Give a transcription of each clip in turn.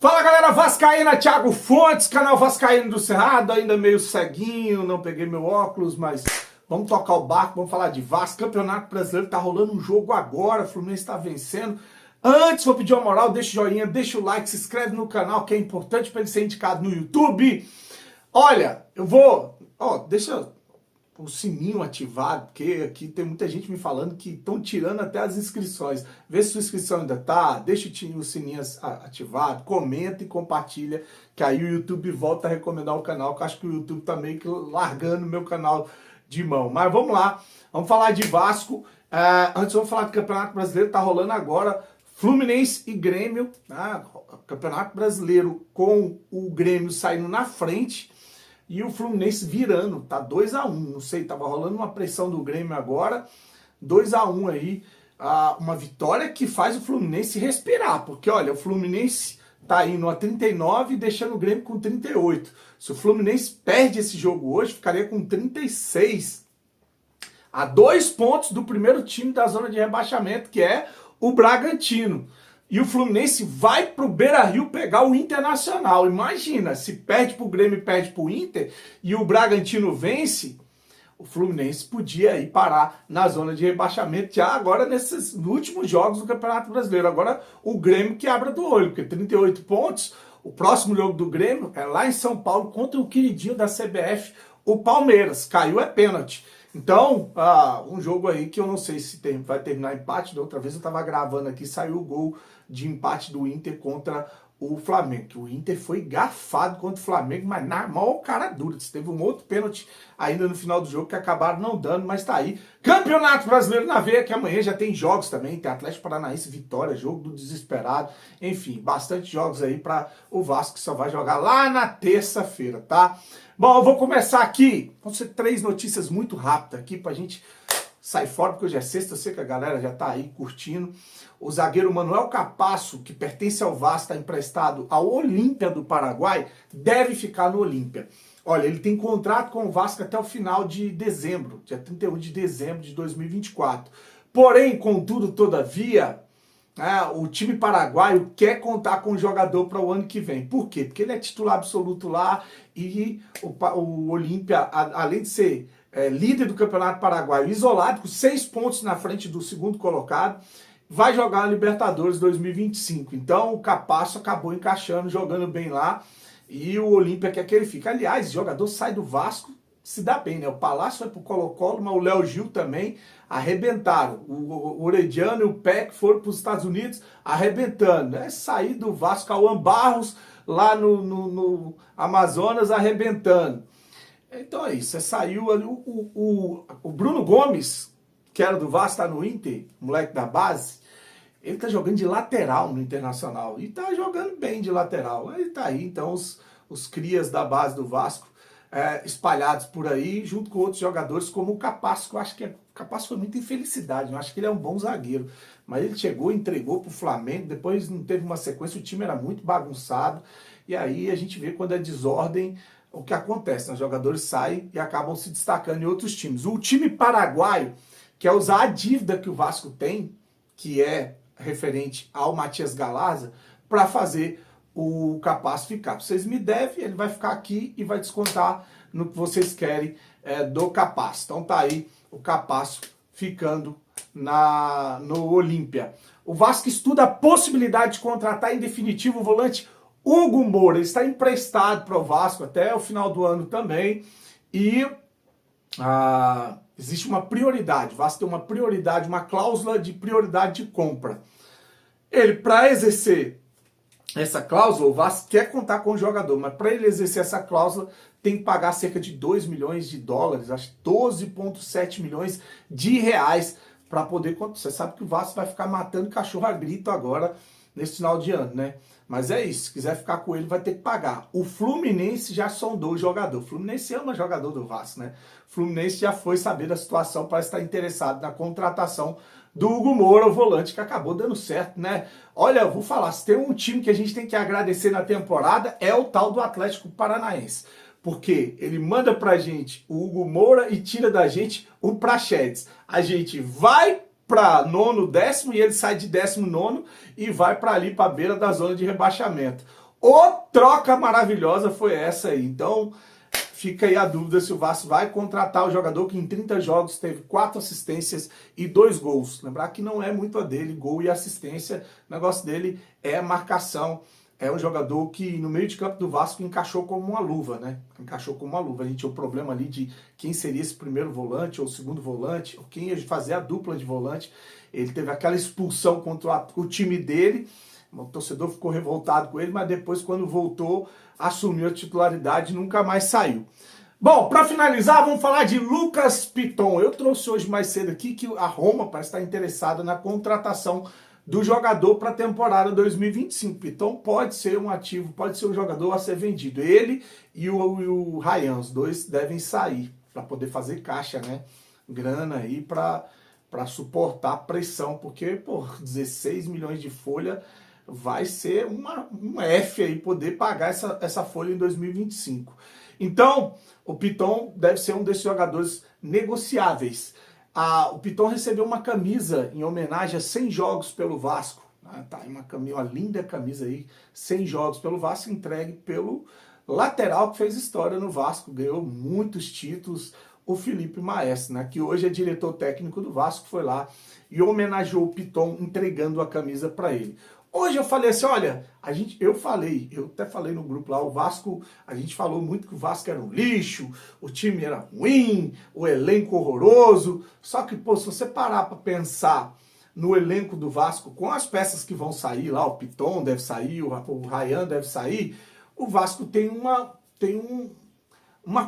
Fala galera vascaína, Thiago Fontes, canal Vascaíno do Cerrado, ainda meio ceguinho, não peguei meu óculos, mas vamos tocar o barco, vamos falar de Vasco. Campeonato Brasileiro tá rolando um jogo agora, o Fluminense tá vencendo. Antes, vou pedir uma moral, deixa o joinha, deixa o like, se inscreve no canal, que é importante para ele ser indicado no YouTube. Olha, eu vou, deixa o sininho ativado, porque aqui tem muita gente me falando que estão tirando até as inscrições. Vê se sua inscrição ainda tá, deixa o sininho ativado, comenta e compartilha, que aí o YouTube volta a recomendar o canal, que eu acho que o YouTube tá meio que largando o meu canal de mão. Mas vamos lá, vamos falar de Vasco. Antes vamos falar do Campeonato Brasileiro, tá rolando agora Fluminense e Grêmio, Campeonato Brasileiro com o Grêmio saindo na frente, e o Fluminense virando, tá 2-1, não sei, tava rolando uma pressão do Grêmio agora, 2-1 aí, uma vitória que faz o Fluminense respirar, porque olha, o Fluminense tá indo a 39 e deixando o Grêmio com 38. Se o Fluminense perde esse jogo hoje, ficaria com 36, a 2 pontos do primeiro time da zona de rebaixamento, que é o Bragantino. E o Fluminense vai pro Beira-Rio pegar o Internacional. Imagina, se perde pro Grêmio e perde pro Inter e o Bragantino vence, o Fluminense podia ir parar na zona de rebaixamento já agora nesses últimos jogos do Campeonato Brasileiro. Agora o Grêmio que abra do olho, porque 38 pontos, o próximo jogo do Grêmio é lá em São Paulo contra o queridinho da CBF, o Palmeiras. Caiu é pênalti. Então, um jogo aí que eu não sei se vai terminar empate. Da outra vez eu estava gravando aqui, saiu o gol de empate do Inter contra o Flamengo. O Inter foi garfado contra o Flamengo, mas na maior cara dura. Teve um outro pênalti ainda no final do jogo que acabaram não dando, mas tá aí. Campeonato Brasileiro na veia, que amanhã já tem jogos também. Tem Atlético Paranaense, Vitória, jogo do desesperado. Enfim, bastante jogos aí para o Vasco, que só vai jogar lá na terça-feira, tá? Bom, eu vou começar aqui. Vão ser 3 notícias muito rápidas aqui pra gente sair fora, porque hoje é sexta, eu sei que a galera já tá aí curtindo. O zagueiro Manuel Capasso, que pertence ao Vasco, está emprestado ao Olímpia do Paraguai, deve ficar no Olímpia. Olha, ele tem contrato com o Vasco até o final de dezembro, dia 31 de dezembro de 2024. Porém, contudo, todavia, o time paraguaio quer contar com o jogador para o ano que vem. Por quê? Porque ele é titular absoluto lá e o Olímpia, além de ser líder do Campeonato Paraguaio, isolado, com 6 pontos na frente do segundo colocado, vai jogar a Libertadores 2025. Então o Capasso acabou encaixando, jogando bem lá, e o Olímpia quer que ele fique. Aliás, o jogador sai do Vasco, se dá bem, né? O Palácio foi pro Colo-Colo, mas o Léo Gil também arrebentaram. O Orediano e o Peck foram para os Estados Unidos arrebentando. Sair do Vasco, Cauã Barros lá no Amazonas arrebentando. Então é isso, saiu ali o Bruno Gomes, que era do Vasco, tá no Inter, moleque da base, ele tá jogando de lateral no Internacional, e tá jogando bem de lateral. Ele tá aí, então, os crias da base do Vasco, espalhados por aí, junto com outros jogadores, como o Capasso, que eu acho que o Capasso foi muita infelicidade, eu acho que ele é um bom zagueiro, mas ele chegou, entregou pro Flamengo, depois não teve uma sequência, o time era muito bagunçado, e aí a gente vê quando é desordem, o que acontece, os jogadores saem e acabam se destacando em outros times. O time paraguaio quer usar a dívida que o Vasco tem, que é referente ao Matias Galarza, para fazer o Capasso ficar. Vocês me devem, ele vai ficar aqui e vai descontar no que vocês querem do Capasso. Então tá aí o Capasso ficando no Olímpia. O Vasco estuda a possibilidade de contratar em definitivo o volante Hugo Moura. Ele está emprestado para o Vasco até o final do ano também. E existe uma prioridade. O Vasco tem uma prioridade, uma cláusula de prioridade de compra. Ele, para exercer essa cláusula, o Vasco quer contar com o jogador, mas para ele exercer essa cláusula, tem que pagar cerca de 2 milhões de dólares, acho que 12,7 milhões de reais, para poder... Você sabe que o Vasco vai ficar matando cachorro a grito agora, nesse final de ano, né? Mas é isso, se quiser ficar com ele vai ter que pagar. O Fluminense já sondou o jogador. O Fluminense ama jogador do Vasco, né? O Fluminense já foi saber da situação, parece estar interessado na contratação do Hugo Moura, o volante, que acabou dando certo, né? Olha, eu vou falar, se tem um time que a gente tem que agradecer na temporada, é o tal do Atlético Paranaense. Porque ele manda pra gente o Hugo Moura e tira da gente o Praxedes. A gente vai para nono, décimo, e ele sai de 19º e vai para ali, para a beira da zona de rebaixamento. Ô, troca maravilhosa foi essa aí. Então, fica aí a dúvida se o Vasco vai contratar o jogador que em 30 jogos teve 4 assistências e 2 gols. Lembrar que não é muito a dele, gol e assistência. O negócio dele é marcação. É um jogador que no meio de campo do Vasco encaixou como uma luva, né? Encaixou como uma luva. A gente tinha o problema ali de quem seria esse primeiro volante ou segundo volante, ou quem ia fazer a dupla de volante. Ele teve aquela expulsão contra o time dele. O torcedor ficou revoltado com ele, mas depois, quando voltou, assumiu a titularidade e nunca mais saiu. Bom, para finalizar, vamos falar de Lucas Piton. Eu trouxe hoje mais cedo aqui que a Roma parece estar interessada na contratação do jogador para a temporada 2025. Piton pode ser um ativo, pode ser um jogador a ser vendido. Ele e o Ryan, os dois devem sair para poder fazer caixa, né? Grana aí para suportar a pressão, porque, por 16 milhões de folha vai ser um F aí poder pagar essa folha em 2025. Então, o Piton deve ser um desses jogadores negociáveis. O Piton recebeu uma camisa em homenagem a 100 jogos pelo Vasco. Tá aí uma linda camisa aí, 100 jogos pelo Vasco, entregue pelo lateral que fez história no Vasco, ganhou muitos títulos, o Felipe Maestro, né, que hoje é diretor técnico do Vasco, foi lá e homenageou o Piton entregando a camisa para ele. Hoje eu falei assim, olha, eu até falei no grupo lá, o Vasco, a gente falou muito que o Vasco era um lixo, o time era ruim, o elenco horroroso, só que, pô, se você parar para pensar no elenco do Vasco, com as peças que vão sair lá, o Piton deve sair, o Ryan deve sair, o Vasco tem uma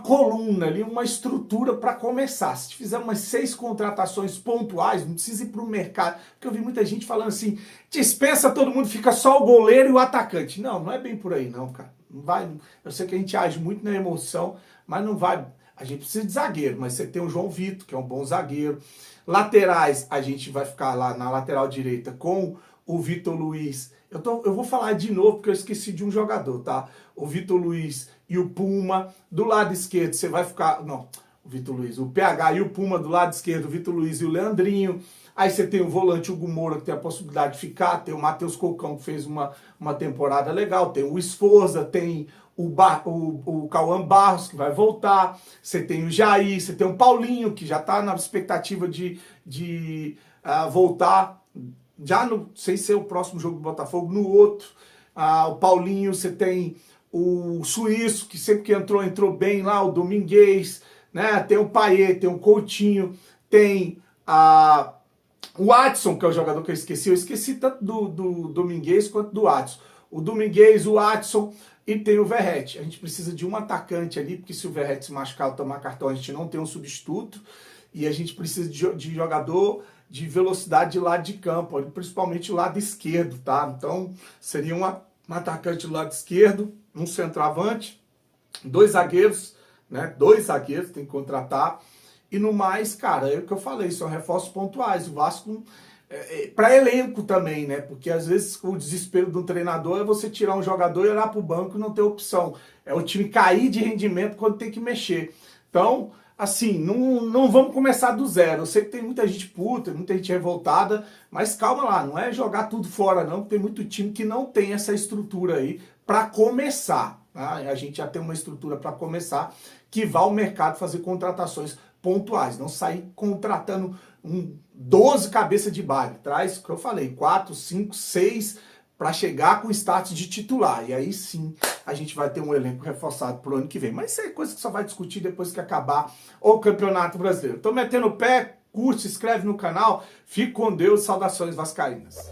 coluna ali, uma estrutura para começar. Se fizer umas 6 contratações pontuais, não precisa ir para o mercado, porque eu vi muita gente falando assim, dispensa todo mundo, fica só o goleiro e o atacante. Não, não é bem por aí não, cara. Não vai, eu sei que a gente age muito na emoção, mas não vai. A gente precisa de zagueiro, mas você tem o João Vitor, que é um bom zagueiro. Laterais, a gente vai ficar lá na lateral direita com o Vitor Luiz. Eu vou falar de novo porque eu esqueci de um jogador, tá? O Vitor Luiz e o Puma. Do lado esquerdo você vai ficar... Não, o Vitor Luiz. O PH e o Puma do lado esquerdo, o Vitor Luiz e o Leandrinho. Aí você tem o volante Hugo Moura, que tem a possibilidade de ficar. Tem o Matheus Cocão, que fez uma temporada legal. Tem o Esforza, tem o Cauã Barros, que vai voltar. Você tem o Jair, você tem o Paulinho, que já está na expectativa de voltar. Já não sei se é o próximo jogo do Botafogo, no outro, o Paulinho, você tem o Suíço, que sempre que entrou bem lá, o Domingues, né? Tem o Payet, tem o Coutinho, tem o Adson, que é o jogador que eu esqueci tanto do Domingues quanto do Adson. O Domingues, o Adson e tem o Verratti. A gente precisa de um atacante ali, porque se o Verratti se machucar ou tomar cartão, a gente não tem um substituto, e a gente precisa de jogador de velocidade de lado de campo, principalmente o lado esquerdo, tá? Então, seria um atacante do lado esquerdo, um centroavante, 2 zagueiros, né? 2 zagueiros tem que contratar. E no mais, cara, é o que eu falei, são reforços pontuais. O Vasco, para elenco também, né? Porque às vezes o desespero do treinador é você tirar um jogador e olhar pro banco e não ter opção. É o time cair de rendimento quando tem que mexer. Então, assim, não vamos começar do zero. Eu sei que tem muita gente puta, muita gente revoltada, mas calma lá, não é jogar tudo fora não, tem muito time que não tem essa estrutura aí para começar. Tá? A gente já tem uma estrutura para começar, que vá ao mercado fazer contratações pontuais, não sair contratando 12 cabeças de bagre. Traz, o que eu falei, 4, 5, 6 para chegar com status de titular. E aí sim a gente vai ter um elenco reforçado pro ano que vem. Mas isso é coisa que só vai discutir depois que acabar o Campeonato Brasileiro. Tô metendo o pé, curte, se inscreve no canal. Fique com Deus, saudações vascaínas.